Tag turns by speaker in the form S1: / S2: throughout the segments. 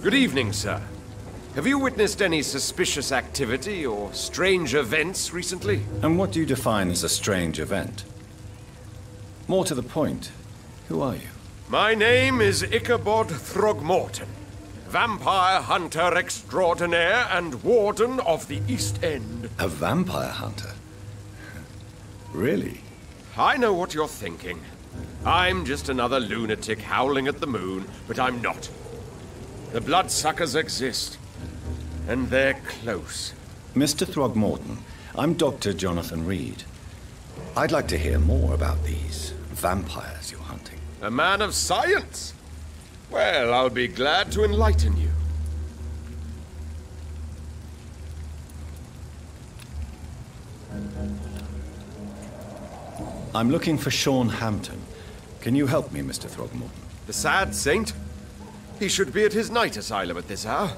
S1: Good evening, sir. Have you witnessed any suspicious activity or strange events recently?
S2: And what do you define as a strange event? More to the point, who are you?
S1: My name is Ichabod Throgmorton, vampire hunter extraordinaire and warden of the East End.
S2: A vampire hunter? Really?
S1: I know what you're thinking. I'm just another lunatic howling at the moon, but I'm not. The bloodsuckers exist, and they're close.
S2: Mr. Throgmorton, I'm Dr. Jonathan Reed. I'd like to hear more about these vampires you're hunting.
S1: A man of science? Well, I'll be glad to enlighten you.
S2: I'm looking for Sean Hampton. Can you help me, Mr. Throgmorton?
S1: The sad saint? He should be at his night asylum at this hour,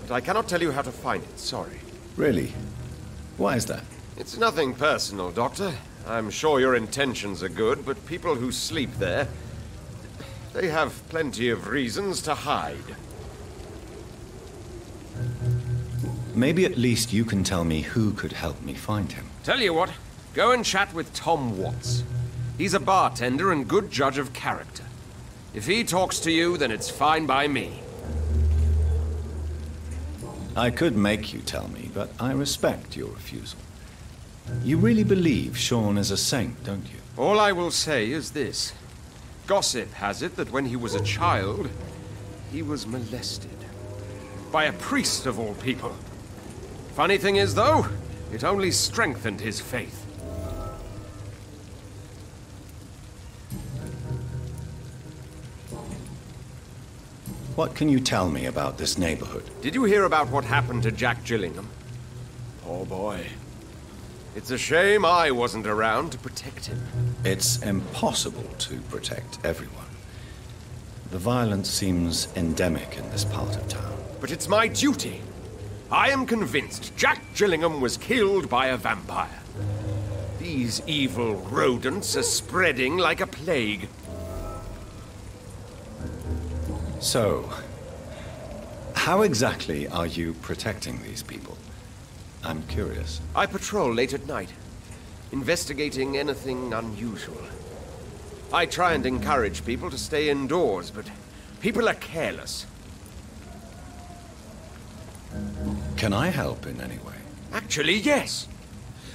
S1: but I cannot tell you how to find it, sorry.
S2: Really? Why is that?
S1: It's nothing personal, Doctor. I'm sure your intentions are good, but people who sleep there, they have plenty of reasons to hide.
S2: Maybe at least you can tell me who could help me find him.
S1: Tell you what, go and chat with Tom Watts. He's a bartender and good judge of character. If he talks to you, then it's fine by me.
S2: I could make you tell me, but I respect your refusal. You really believe Sean is a saint, don't you?
S1: All I will say is this. Gossip has it that when he was a child, he was molested. By a priest of all people. Funny thing is, though, it only strengthened his faith.
S2: What can you tell me about this neighborhood?
S1: Did you hear about what happened to Jack Gillingham? Poor boy. It's a shame I wasn't around to protect him.
S2: It's impossible to protect everyone. The violence seems endemic in this part of town.
S1: But it's my duty. I am convinced Jack Gillingham was killed by a vampire. These evil rodents are spreading like a plague.
S2: So, how exactly are you protecting these people? I'm curious.
S1: I patrol late at night, investigating anything unusual. I try and encourage people to stay indoors, but people are careless.
S2: Can I help in any way?
S1: Actually, yes.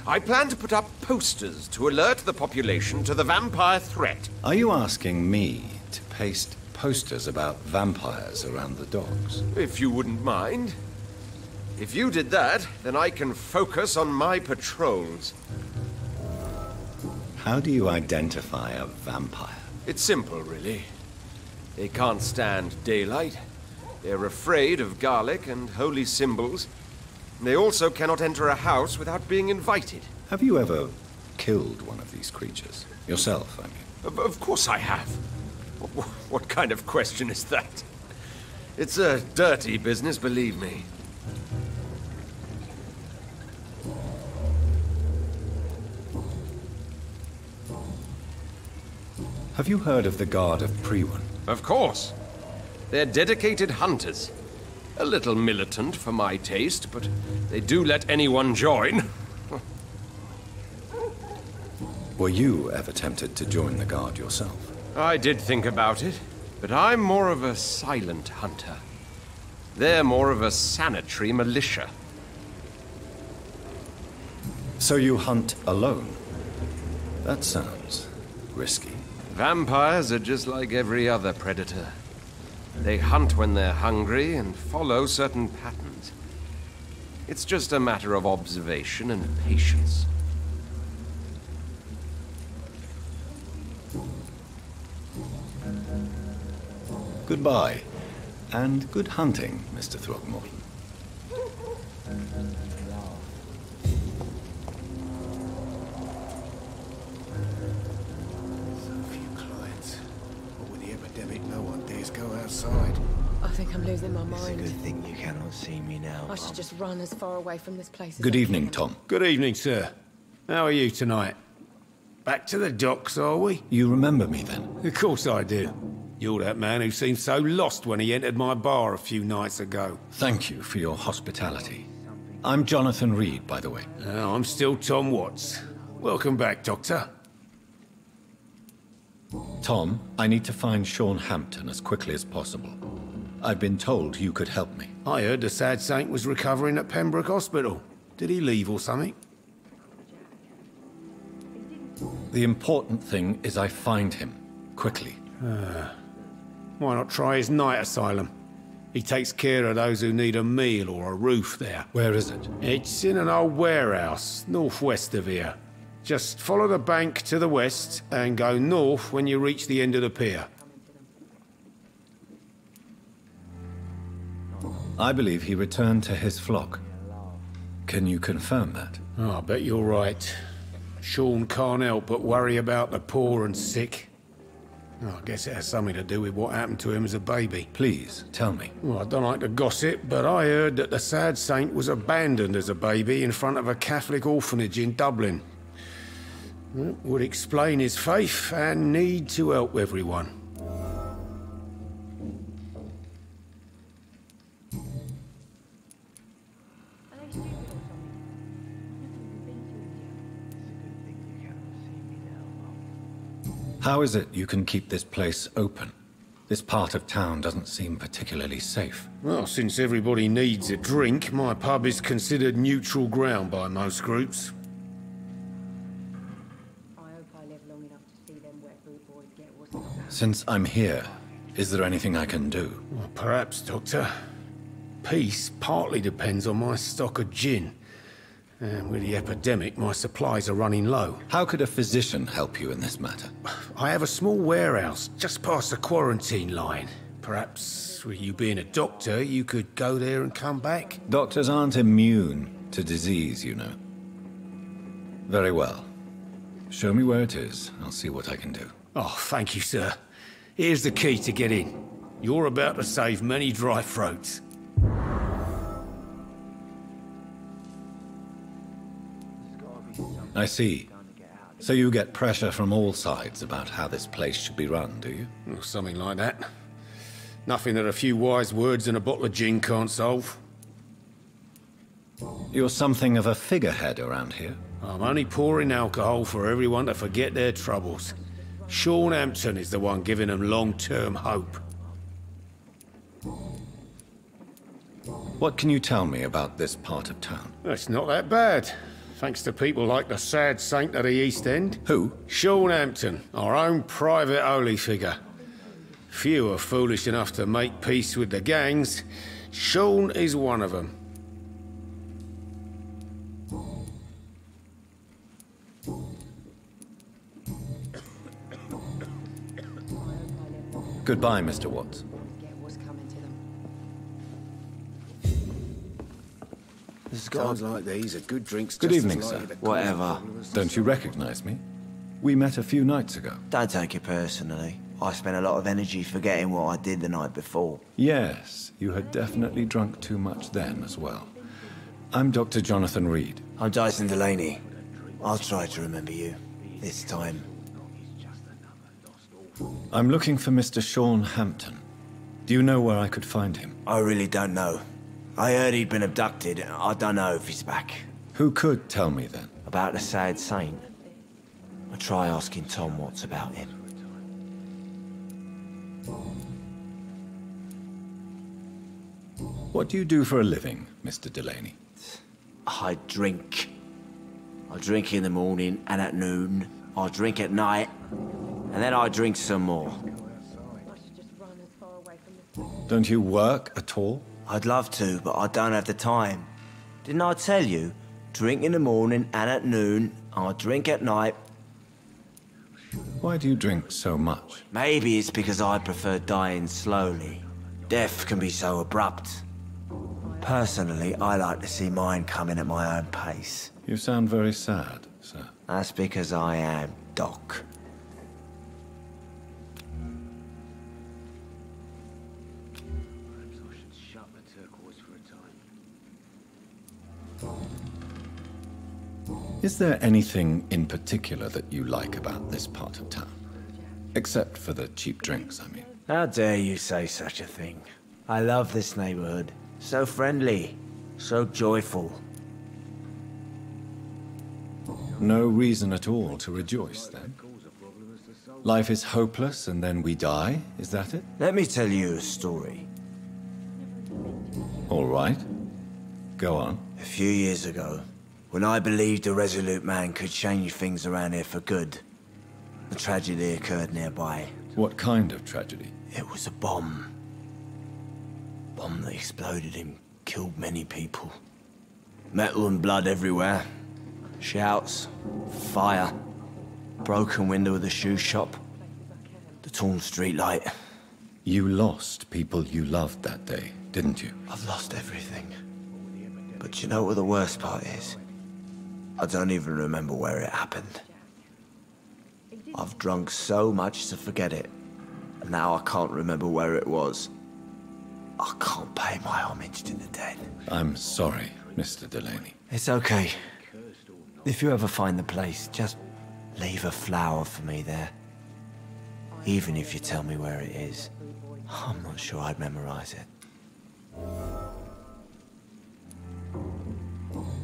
S1: I plan to put up posters to alert the population to the vampire threat.
S2: Are you asking me to paste posters about vampires around the docks?
S1: If you wouldn't mind. If you did that, then I can focus on my patrols.
S2: How do you identify a vampire?
S1: It's simple, really. They can't stand daylight. They're afraid of garlic and holy symbols. They also cannot enter a house without being invited.
S2: Have you ever killed one of these creatures. Yourself, I mean.
S1: Of course I have. What kind of question is that? It's a dirty business, believe me.
S2: Have you heard of the Guard of Priwen?
S1: Of course. They're dedicated hunters. A little militant for my taste, but they do let anyone join.
S2: Were you ever tempted to join the Guard yourself?
S1: I did think about it, but I'm more of a silent hunter. They're more of a sanitary militia.
S2: So you hunt alone? That sounds risky.
S1: Vampires are just like every other predator. They hunt when they're hungry and follow certain patterns. It's just a matter of observation and patience.
S2: Goodbye, and good hunting, Mr. Throgmorton.
S3: Outside.
S4: I think I'm losing my mind.
S3: It's a good thing you cannot see me now.
S4: I should just run as far away from this place as
S2: Good
S4: I
S2: evening,
S4: can.
S2: Tom.
S5: Good evening, sir. How are you tonight? Back to the docks, are we?
S2: You remember me then?
S5: Of course I do. You're that man who seemed so lost when he entered my bar a few nights ago.
S2: Thank you for your hospitality. I'm Jonathan Reed, by the way.
S5: I'm still Tom Watts. Welcome back, Doctor.
S2: Tom, I need to find Sean Hampton as quickly as possible. I've been told you could help me.
S5: I heard the sad saint was recovering at Pembroke Hospital. Did he leave or something?
S2: The important thing is I find him, quickly.
S5: Why not try his night asylum? He takes care of those who need a meal or a roof there.
S2: Where is it?
S5: It's in an old warehouse, northwest of here. Just follow the bank to the west and go north when you reach the end of the pier.
S2: I believe he returned to his flock. Can you confirm that?
S5: Oh, I bet you're right. Sean can't help but worry about the poor and sick. Oh, I guess it has something to do with what happened to him as a baby.
S2: Please, tell me.
S5: Well, I don't like to gossip, but I heard that the sad saint was abandoned as a baby in front of a Catholic orphanage in Dublin. Well, would explain his faith and need to help everyone.
S2: How is it you can keep this place open? This part of town doesn't seem particularly safe.
S5: Well, since everybody needs a drink, my pub is considered neutral ground by most groups.
S2: Since I'm here, is there anything I can do?
S5: Well, perhaps, Doctor. Peace partly depends on my stock of gin. And with the epidemic, my supplies are running low.
S2: How could a physician help you in this matter?
S5: I have a small warehouse just past the quarantine line. Perhaps, with you being a doctor, you could go there and come back?
S2: Doctors aren't immune to disease, you know. Very well. Show me where it is. I'll see what I can do.
S5: Oh, thank you, sir. Here's the key to get in. You're about to save many dry throats.
S2: I see. So you get pressure from all sides about how this place should be run, do you?
S5: Or something like that. Nothing that a few wise words and a bottle of gin can't solve.
S2: You're something of a figurehead around here.
S5: I'm only pouring alcohol for everyone to forget their troubles. Sean Hampton is the one giving them long-term hope.
S2: What can you tell me about this part of town?
S5: It's not that bad. Thanks to people like the sad saint at the East End.
S2: Who?
S5: Sean Hampton, our own private holy figure. Few are foolish enough to make peace with the gangs. Sean is one of them.
S2: Goodbye, Mr. Watts.
S5: Times like these, a good drink's
S2: Good
S5: just
S2: evening,
S5: as
S2: sir.
S5: likely to
S3: Whatever.
S2: Don't you recognize me? We met a few nights ago.
S3: Don't take it personally. I spent a lot of energy forgetting what I did the night before.
S2: Yes, you had definitely drunk too much then as well. I'm Dr. Jonathan Reed.
S3: I'm Dyson Delaney. I'll try to remember you. This time.
S2: I'm looking for Mr. Sean Hampton. Do you know where I could find him?
S3: I really don't know. I heard he'd been abducted. I don't know if he's back.
S2: Who could tell me then?
S3: About the sad saint. I'll try asking Tom what's about him.
S2: What do you do for a living, Mr. Delaney?
S3: I drink. I drink in the morning and at noon. I drink at night. And then I drink some more.
S4: I should just run as far away from this place.
S2: Don't you work at all?
S3: I'd love to, but I don't have the time. Didn't I tell you? Drink in the morning and at noon. I drink at night.
S2: Why do you drink so much?
S3: Maybe it's because I prefer dying slowly. Death can be so abrupt. Personally, I like to see mine coming at my own pace.
S2: You sound very sad, sir.
S3: That's because I am Doc.
S2: Is there anything in particular that you like about this part of town? Except for the cheap drinks, I mean.
S3: How dare you say such a thing? I love this neighborhood. So friendly, so joyful.
S2: No reason at all to rejoice, then? Life is hopeless and then we die, is that it?
S3: Let me tell you a story.
S2: All right. Go on.
S3: A few years ago, when I believed a resolute man could change things around here for good, a tragedy occurred nearby.
S2: What kind of tragedy?
S3: It was a bomb. Bomb that exploded and killed many people. Metal and blood everywhere. Shouts, fire, broken window of the shoe shop, the torn street light.
S2: You lost people you loved that day, didn't you?
S3: I've lost everything. But you know what the worst part is? I don't even remember where it happened. I've drunk so much to forget it, and now I can't remember where it was. I can't pay my homage to the dead.
S2: I'm sorry, Mr. Delaney.
S3: It's okay. If you ever find the place, just leave a flower for me there. Even if you tell me where it is. I'm not sure I'd memorize it.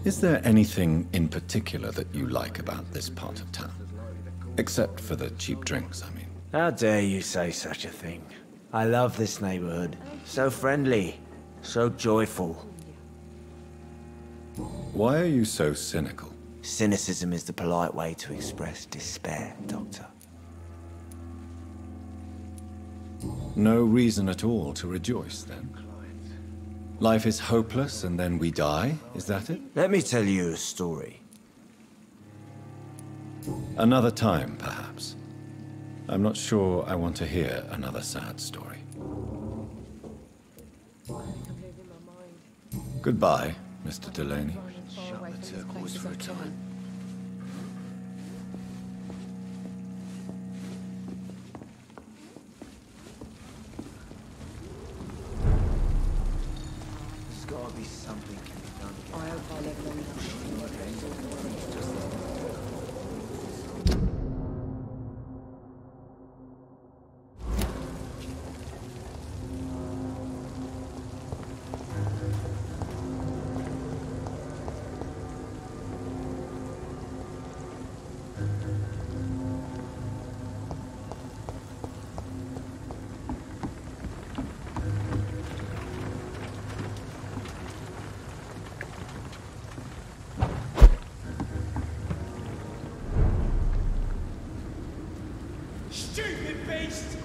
S2: Is there anything in particular that you like about this part of town? Except for the cheap drinks, I mean.
S3: How dare you say such a thing? I love this neighborhood. So friendly, so joyful.
S2: Why are you so cynical?
S3: Cynicism is the polite way to express despair, Doctor.
S2: No reason at all to rejoice, then? Life is hopeless and then we die, is that it?
S3: Let me tell you a story.
S2: Another time, perhaps. I'm not sure I want to hear another sad story.
S4: I'm losing my mind.
S2: Goodbye, Mr. Delaney.
S4: Run as far away from this place as I can.
S3: There's gotta be something can be done.
S4: I hope I live long enough.
S6: Stupid beast!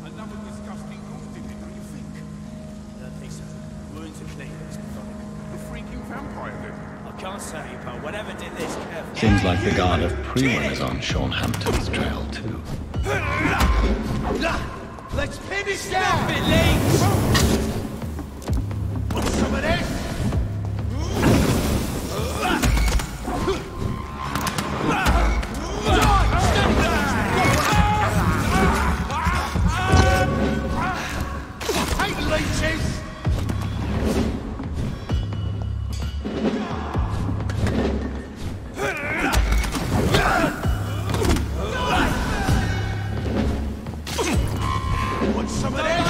S6: Another disgusting ghost in it, are you to clean this pathology? The freaking vampire did.
S7: I can't say, but whatever did this, careful.
S2: Seems like the guard of Prewin is on Sean Hampton's trail, too.
S7: Let's finish that bit, Leeds! Want some of this? Take leeches! Want some of this?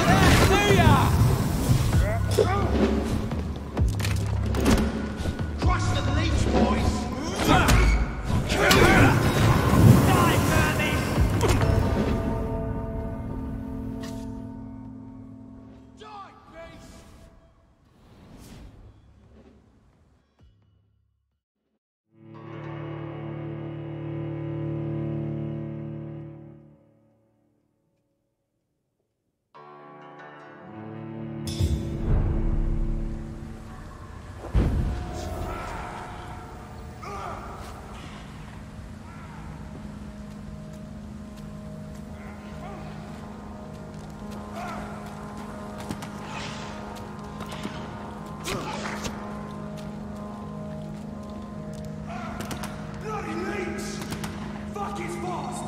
S7: Do ya? Crush the leech, boys! Die, Bernie! Die, beast! Bloody leech! Fuck is fast!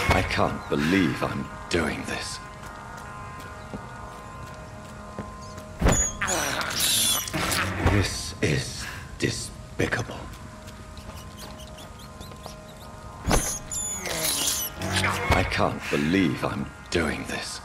S2: I can't believe I'm doing this. This is despicable. I can't believe I'm doing this.